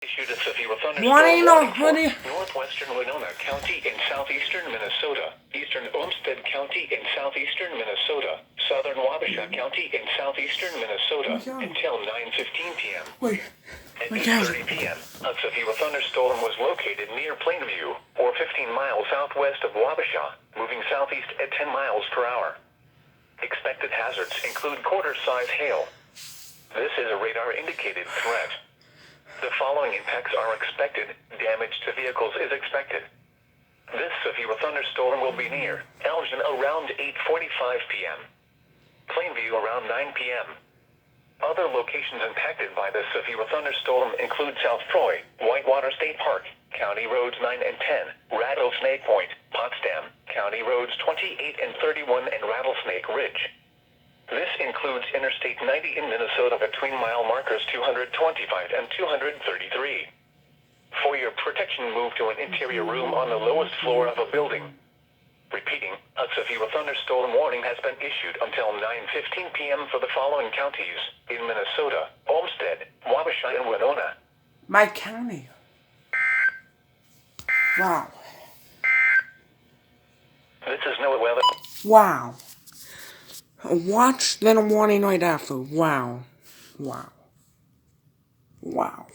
Issued a severe thunderstorm Warning warning for already. northwestern Winona County in southeastern Minnesota, eastern Olmsted County in southeastern Minnesota, southern Wabasha County in southeastern Minnesota until 9:15 p.m. Wait. At My 8:30 p.m., a severe thunderstorm was located near Plainview, or 15 miles southwest of Wabasha, moving southeast at 10 miles per hour. Expected hazards include quarter-size hail. This is a radar-indicated threat. The following impacts are expected. Damage to vehicles is expected. This severe thunderstorm will be near Elgin around 8:45 p.m. Plainview around 9 p.m. Other locations impacted by the severe thunderstorm include South Troy, Whitewater State Park, County Roads 9 and 10, Rattlesnake Point, Potsdam, County Roads 28 and 31, and Rattlesnake Ridge. This includes Interstate 90 in Minnesota between mile markers 225 and 233. For your protection, move to an interior room on the lowest floor of a building. Repeating, a severe thunderstorm warning has been issued until 9:15 p.m. for the following counties in Minnesota: Olmsted, Wabasha, and Winona. My county. Wow. This is NOAA weather. Wow. Watch, then a warning right after. Wow. Wow. Wow.